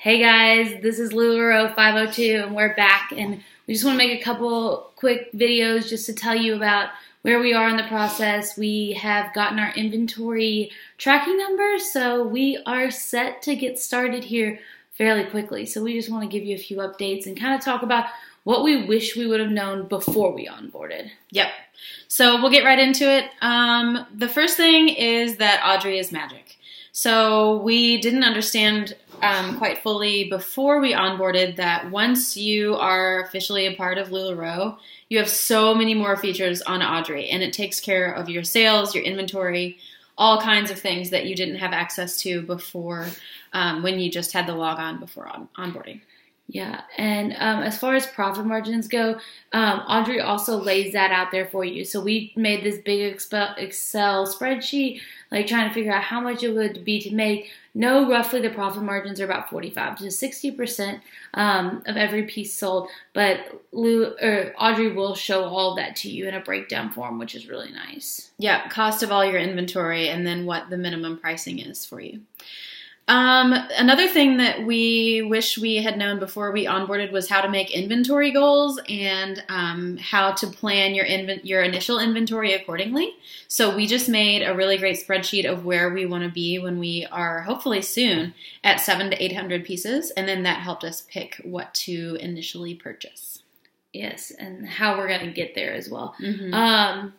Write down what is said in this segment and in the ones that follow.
Hey guys, this is LuLaRoe 502 and we're back, and we just want to make a couple quick videos just to tell you about where we are in the process. We have gotten our inventory tracking number, so we are set to get started here fairly quickly. So we just want to give you a few updates and kind of talk about what we wish we would have known before we onboarded. Yep. So we'll get right into it. The first thing is that Audrey is magic. So we didn't understand quite fully before we onboarded that once you are officially a part of LuLaRoe, you have so many more features on Audrey, and it takes care of your sales, your inventory, all kinds of things that you didn't have access to before when you just had the log on before onboarding. Yeah, and as far as profit margins go, Audrey also lays that out there for you. So we made this big Excel spreadsheet, like trying to figure out how much it would be to make. No, roughly the profit margins are about 45 to 60% of every piece sold, but Audrey will show all of that to you in a breakdown form, which is really nice. Yeah, cost of all your inventory and then what the minimum pricing is for you. Another thing that we wish we had known before we onboarded was how to make inventory goals and how to plan your initial inventory accordingly. So we just made a really great spreadsheet of where we want to be when we are hopefully soon at 700 to 800 pieces, and then that helped us pick what to initially purchase. Yes, and how we're going to get there as well. Mm-hmm.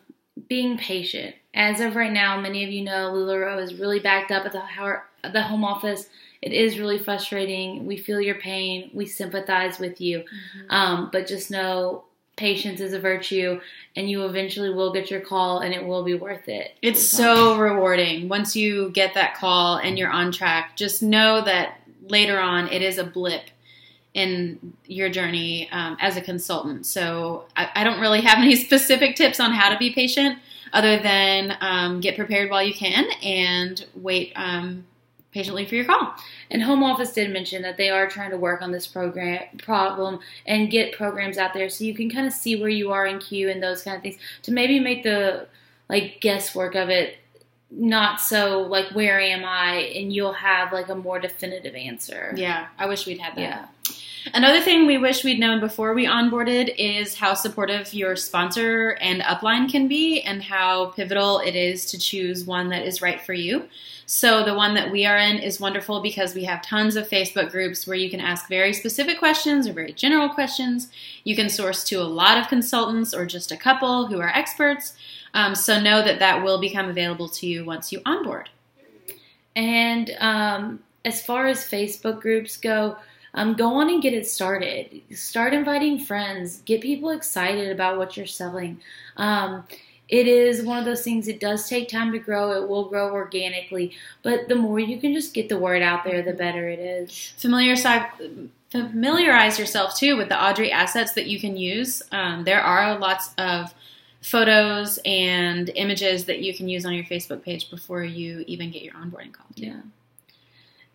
Being patient. As of right now, many of you know LuLaRoe is really backed up at the home office. It is really frustrating. We feel your pain. We sympathize with you. Mm-hmm. But just know patience is a virtue, and you eventually will get your call, and it will be worth it. It's so rewarding. Once you get that call and you're on track, just know that later on it is a blip in your journey as a consultant. So I don't really have any specific tips on how to be patient other than get prepared while you can and wait patiently for your call. And home office did mention that they are trying to work on this problem and get programs out there so you can kind of see where you are in queue and those kind of things to maybe make the guesswork of it not so where am I, and you'll have a more definitive answer. Yeah, I wish we'd had that. Yeah. Another thing we wish we'd known before we onboarded is how supportive your sponsor and upline can be and how pivotal it is to choose one that is right for you. So the one that we are in is wonderful because we have tons of Facebook groups where you can ask very specific questions or very general questions. You can source to a lot of consultants or just a couple who are experts. So know that that will become available to you once you onboard. And as far as Facebook groups go on and get it started. Start inviting friends. Get people excited about what you're selling. It is one of those things, it does take time to grow. It will grow organically. But the more you can just get the word out there, the better it is. Familiarize yourself, too, with the Audrey assets that you can use. There are lots of photos and images that you can use on your Facebook page before you even get your onboarding call. Yeah.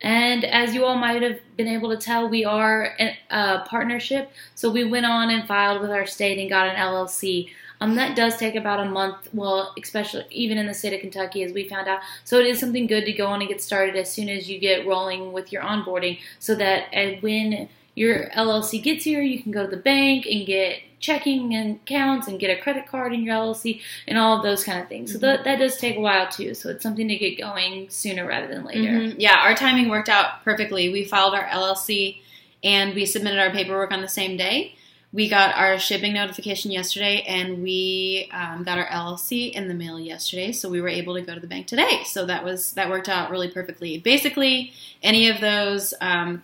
And as you all might have been able to tell, we are a partnership. So we went on and filed with our state and got an LLC. That does take about a month, well, especially even in the state of Kentucky, as we found out. So it is something good to go on and get started as soon as you get rolling with your onboarding, so that when your LLC gets here, you can go to the bank and get checking accounts and get a credit card in your LLC and all of those kind of things. So that does take a while too. So it's something to get going sooner rather than later. Mm-hmm. Yeah, our timing worked out perfectly. We filed our LLC and we submitted our paperwork on the same day. We got our shipping notification yesterday, and we got our LLC in the mail yesterday, so we were able to go to the bank today. So that worked out really perfectly. Basically, any of those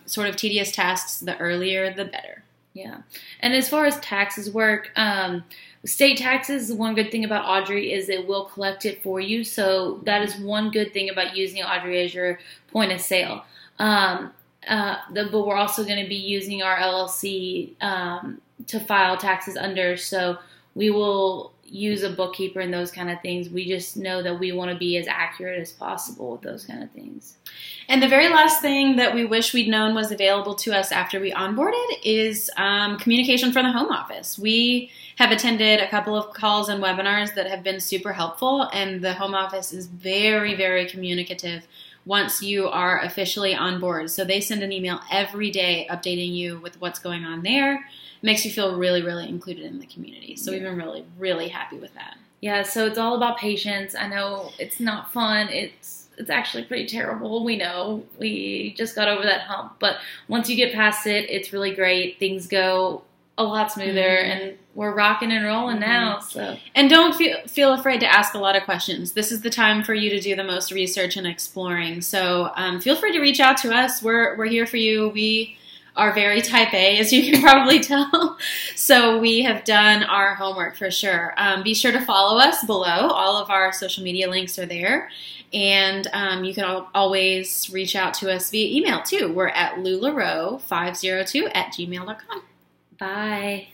sort of tedious tasks, the earlier, the better. Yeah. And as far as taxes work, state taxes, one good thing about Audrey is it will collect it for you. So that is one good thing about using Audrey as your point of sale. But we're also going to be using our LLC to file taxes under, so we will use a bookkeeper and those kind of things. We just know that we want to be as accurate as possible with those kind of things. And the very last thing that we wish we'd known was available to us after we onboarded is communication from the home office. We have attended a couple of calls and webinars that have been super helpful, and the home office is very, very communicative once you are officially on board. So they send an email every day updating you with what's going on there. It makes you feel really, really included in the community. So we've been really, really happy with that. Yeah, so it's all about patience. I know it's not fun. It's actually pretty terrible. We know. We just got over that hump. But once you get past it, it's really great. Things go a lot smoother, and we're rocking and rolling now. So, and don't feel afraid to ask a lot of questions. This is the time for you to do the most research and exploring. So feel free to reach out to us. We're here for you. We are very type A, as you can probably tell. So we have done our homework for sure. Be sure to follow us below. All of our social media links are there. And you can always reach out to us via email too. We're at LuLaRoe502@gmail.com. Bye.